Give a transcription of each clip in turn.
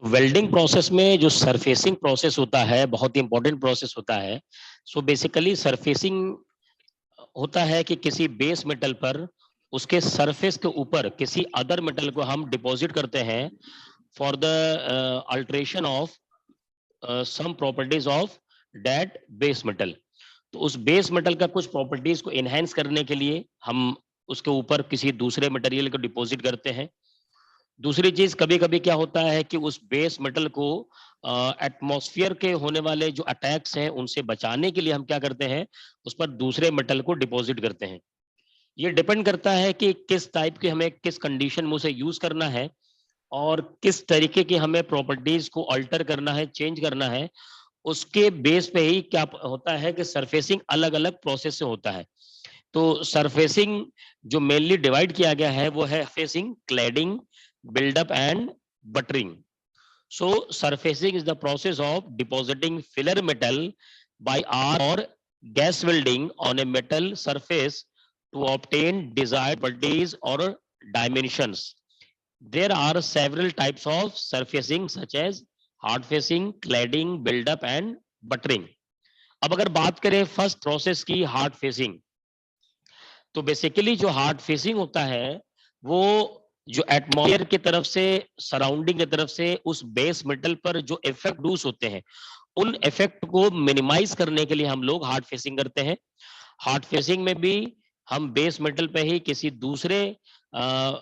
Welding process में जो surfacing process होता है बहुत ही इंपॉर्टेंट प्रोसेस होता है। सो बेसिकली सरफेसिंग होता है कि किसी बेस मेटल पर उसके सरफेस के ऊपर किसी अदर मेटल को हम डिपॉजिट करते हैं for the alteration of some properties of that base metal. तो उस बेस मेटल का कुछ प्रॉपर्टीज को इनहेंस करने के लिए हम उसके ऊपर किसी दूसरे मटेरियल को डिपॉजिट करते हैं। दूसरी चीज कभी कभी क्या होता है कि उस बेस मेटल को एटमॉस्फेयर के होने वाले जो अटैक्स हैं उनसे बचाने के लिए हम क्या करते हैं, उस पर दूसरे मेटल को डिपॉजिट करते हैं। ये डिपेंड करता है कि किस टाइप के हमें किस कंडीशन में उसे यूज करना है और किस तरीके की हमें प्रॉपर्टीज को अल्टर करना है, चेंज करना है। उसके बेस पे ही क्या होता है कि सरफेसिंग अलग अलग प्रोसेस से होता है। तो सरफेसिंग जो मेनली डिवाइड किया गया है वो है facing, cladding, buildup and buttering. So surfacing is the process of depositing filler metal by arc or gas welding on a metal surface to obtain desired properties or dimensions. There are several types of surfacing such as hard facing, cladding, buildup and buttering. अब अगर बात करें first process की hard facing, तो basically जो hard facing होता है वो जो एटमॉस्फेयर की तरफ से, सराउंडिंग की तरफ से उस बेस मेटल पर जो इफेक्ट डूस होते हैं उन इफेक्ट को मिनिमाइज करने के लिए हम लोग हार्ड फेसिंग करते हैं। हार्ड फेसिंग में भी हम बेस मेटल पे ही किसी दूसरे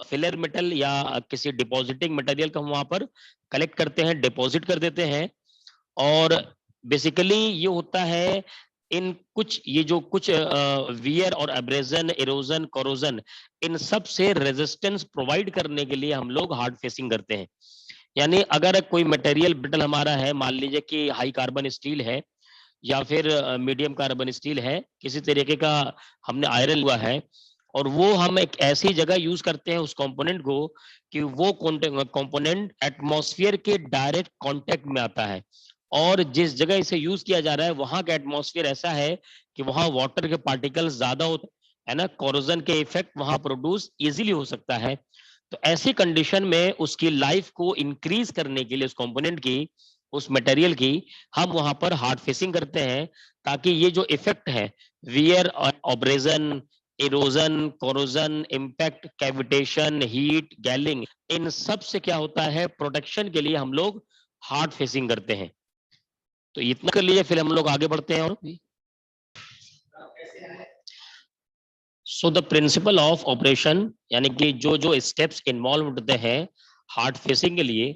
फिलर मेटल या किसी डिपॉजिटिंग मटेरियल को हम वहां पर कलेक्ट करते हैं, डिपॉजिट कर देते हैं। और बेसिकली ये होता है इन कुछ ये जो कुछ वियर और एब्रेजन, इरोजन, कोरोजन, इन सब से रेजिस्टेंस प्रोवाइड करने के लिए हम लोग हार्ड फेसिंग करते हैं। यानी अगर कोई मटेरियल ब्रिटल हमारा है, मान लीजिए कि हाई कार्बन स्टील है या फिर मीडियम कार्बन स्टील है, किसी तरीके का हमने आयरन हुआ है और वो हम एक ऐसी जगह यूज करते हैं उस कंपोनेंट को कि वो कंपोनेंट एटमॉस्फेयर के डायरेक्ट कांटेक्ट में आता है और जिस जगह इसे यूज किया जा रहा है वहां का एटमॉस्फेयर ऐसा है कि वहां वाटर के पार्टिकल्स ज्यादा होते है ना, कोरोजन के इफेक्ट वहां प्रोड्यूस इजीली हो सकता है। तो ऐसी कंडीशन में उसकी लाइफ को इंक्रीज करने के लिए उस कंपोनेंट की, उस मटेरियल की, हम वहां पर हार्ड फेसिंग करते हैं ताकि ये जो इफेक्ट है वियर और abrasion, erosion, corrosion, impact, cavitation, heat, galling, इन सब से क्या होता है प्रोटेक्शन के लिए हम लोग हार्ड फेसिंग करते हैं। तो इतना कर लीजिए, फिर हम लोग आगे बढ़ते हैं। और so the principle of operation, यानी कि जो जो स्टेप्स इन्वॉल्व होते हैं हार्ड फेसिंग के लिए,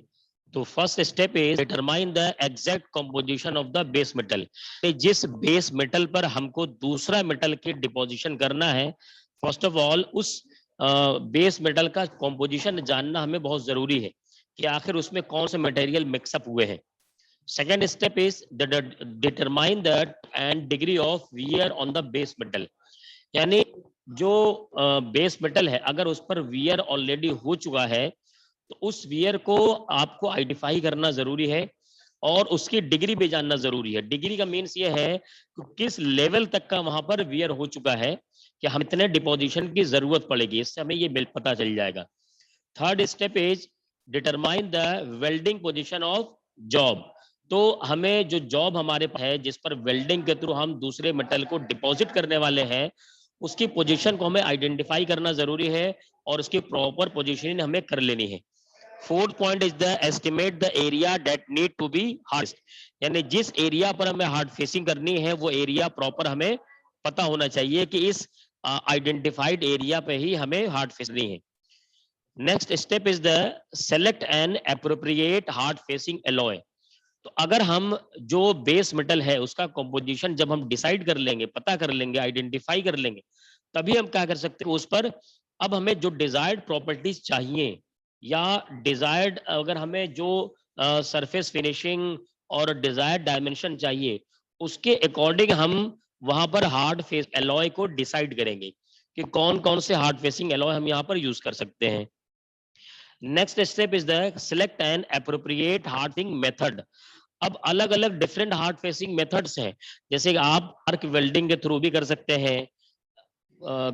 तो first step is determine the exact composition of the base metal. जिस बेस मेटल पर हमको दूसरा मेटल की डिपोजिशन करना है, फर्स्ट ऑफ ऑल उस बेस मेटल का कंपोजिशन जानना हमें बहुत जरूरी है कि आखिर उसमें कौन से मटेरियल मिक्सअप हुए हैं। Second step is determine the end degree of wear on the base metal. यानी जो बेस मेटल है अगर उस पर वियर ऑलरेडी हो चुका है तो उस वियर को आपको आइडेंटिफाई करना जरूरी है और उसकी डिग्री भी जानना जरूरी है। डिग्री का मीन्स ये है कि किस लेवल तक का वहां पर वियर हो चुका है कि हम इतने डिपोजिशन की जरूरत पड़ेगी, इससे हमें ये पता चल जाएगा। Third step is determine the welding position of job. तो हमें जो जॉब हमारे पास है जिस पर वेल्डिंग के थ्रू हम दूसरे मेटल को डिपॉजिट करने वाले हैं उसकी पोजीशन को हमें आइडेंटिफाई करना जरूरी है और उसकी प्रॉपर पोजीशनिंग हमें कर लेनी है। Fourth point is the estimate the area that need to be hard. यानी जिस एरिया पर हमें हार्ड फेसिंग करनी है वो एरिया प्रॉपर हमें पता होना चाहिए कि इस आइडेंटिफाइड एरिया पे ही हमें हार्ड फेसिंग है। Next step is the select N appropriate hard facing alloy. तो अगर हम जो बेस मेटल है उसका कंपोजिशन जब हम डिसाइड कर लेंगे, पता कर लेंगे, आइडेंटिफाई कर लेंगे, तभी हम क्या कर सकते हैं उस पर अब हमें जो डिजायर्ड प्रॉपर्टीज चाहिए या डिजायर्ड अगर हमें जो सरफेस फिनिशिंग और डिजायर्ड डायमेंशन चाहिए उसके अकॉर्डिंग हम वहां पर हार्ड फेस एलॉय को डिसाइड करेंगे कि कौन कौन से हार्ड फेसिंग एलॉय हम यहाँ पर यूज कर सकते हैं। Next step is the select an appropriate hardening method. अब अलग अलग डिफरेंट हार्ड फेसिंग मेथड्स हैं, जैसे आप आर्क वेल्डिंग के थ्रू भी कर सकते हैं,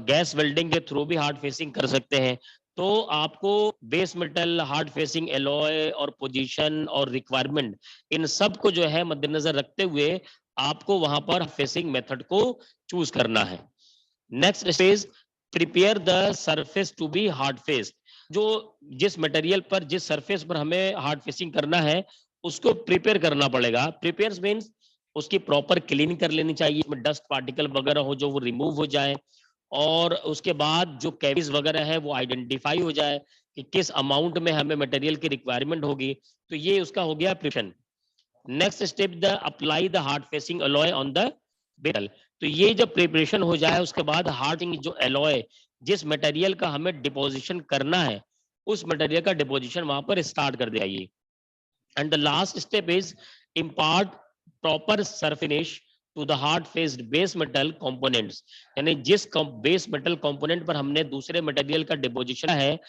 गैस वेल्डिंग के थ्रू भी हार्ड फेसिंग कर सकते हैं। तो आपको base metal, hard facing alloy और पोजीशन और रिक्वायरमेंट, इन सब को जो है मद्देनजर रखते हुए आपको वहां पर फेसिंग मेथड को चूज करना है। Next stage, prepare the surface to be hard face. जो जिस मटेरियल पर, जिस सरफेस पर हमें हार्ड फेसिंग करना है उसको प्रिपेयर करना पड़ेगा। प्रिपेयर मीन्स उसकी प्रॉपर क्लीनिंग कर लेनी चाहिए, उसमें डस्ट पार्टिकल वगैरह हो जो वो रिमूव हो जाए, और उसके बाद जो कैविस वगैरह है वो आइडेंटिफाई हो जाए कि किस अमाउंट में हमें मटेरियल की रिक्वायरमेंट होगी। तो ये उसका हो गया preparation. Next step, the apply the hard facing alloy on the metal. तो ये जब प्रिपरेशन हो जाए उसके बाद हार्ड जो एलॉय, जिस मटेरियल का हमें डिपोजिशन करना है उस मटेरियल का डिपोजिशन वहां पर स्टार्ट कर दिया। And the last step is impart proper surface finish to the hard faced base metal components. यानी जिस बेस मेटल कंपोनेंट पर हमने दूसरे मटेरियल का डिपोजिशन है,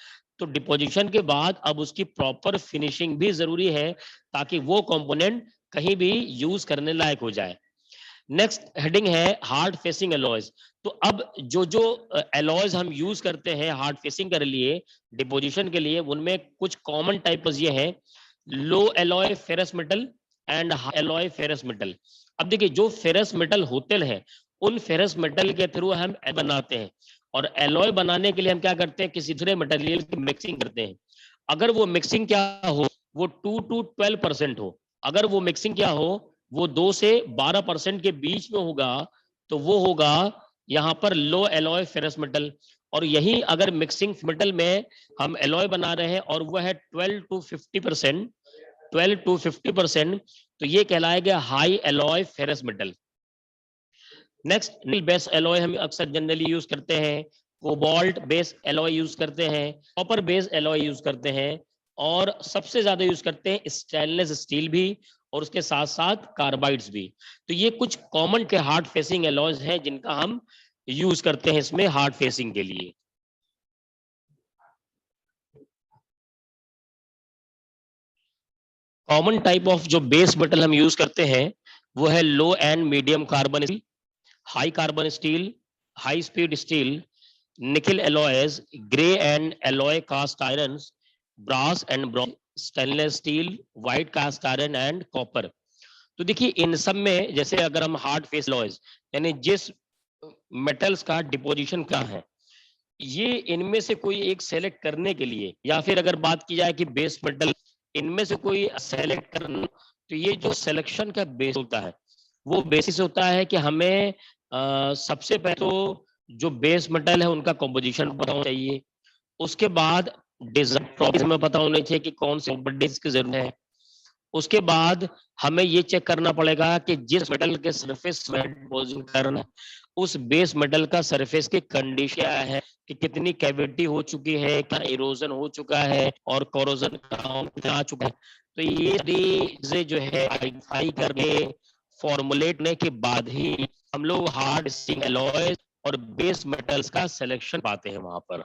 तो डिपोजिशन के बाद अब उसकी प्रॉपर फिनिशिंग भी जरूरी है ताकि वो कंपोनेंट कहीं भी यूज करने लायक हो जाए। नेक्स्ट हेडिंग है हार्ड फेसिंग एलॉयज। तो अब जो जो एलॉयज हम यूज करते हैं हार्ड फेसिंग के लिए, डिपोजिशन के लिए, उनमें कुछ कॉमन टाइप्स ये हैं, low alloy ferrous metal and alloy ferrous metal. अब देखिए जो फेरस मेटल होते हैं उन फेरस मेटल के थ्रू हम बनाते हैं, और एलॉय बनाने के लिए हम क्या करते हैं, किसी दूसरे मटेरियल की मिक्सिंग करते हैं। अगर वो मिक्सिंग क्या हो, वो 2 to 12% हो, अगर वो मिक्सिंग क्या हो, वो 2 से 12% के बीच में होगा, तो वो होगा यहाँ पर लो एलॉय फेरस मेटल। और यही अगर मिक्सिंग मेटल में हम एलॉय बना रहे हैं और वो है 12 to 50%, तो ये कहलाएगा high alloy ferrous metal. Next, नील बेस एलॉय हम अक्सर जनरली यूज करते हैं, कोबाल्ट बेस एलॉय यूज करते हैं, कॉपर बेस एलॉय यूज करते हैं, और सबसे ज्यादा यूज करते हैं स्टेनलेस स्टील भी, और उसके साथ साथ कार्बाइड्स भी। तो ये कुछ कॉमन के हार्ड फेसिंग एलॉयज हैं जिनका हम यूज करते हैं इसमें हार्ड फेसिंग के लिए। कॉमन टाइप ऑफ जो बेस मेटल हम यूज करते हैं वो है low and medium carbon steel, high carbon steel, high speed steel, nickel alloys, grey and alloy cast iron, brass and bronze, stainless steel, white cast iron and copper. तो देखिए इन सब में जैसे अगर हम हार्ड फेस एलॉयज यानी जिस metals का डिपोजिशन क्या है, ये इनमें से कोई एक सेलेक्ट करने के लिए, या फिर अगर बात की जाए कि बेस मेटल, इनमें से कोई सेलेक्ट करना, तो ये जो सिलेक्शन का बेस होता है वो बेसिस होता है कि हमें सबसे पहले तो जो बेस मेटल है उनका कॉम्पोजिशन पता होना चाहिए, उसके बाद डिजाइन प्रॉपर्टीज में पता होना चाहिए कि कौन से प्रॉपर्टीज की जरूरत है, उसके बाद हमें ये चेक करना पड़ेगा कि जिस मेटल के सरफेस में डिपोजिशन करना है उस बेस मेटल का सरफेस की कंडीशन क्या है, कि कितनी कैविटी हो चुकी है, क्या इरोजन हो चुका है, और कोरोजन कितना आ चुका है। तो ये चीजें जो है आइडेंटिफाई करके फॉर्मुलेट करने के बाद ही हम लोग हार्ड एलॉयज और बेस मेटल्स का सिलेक्शन पाते हैं वहां पर।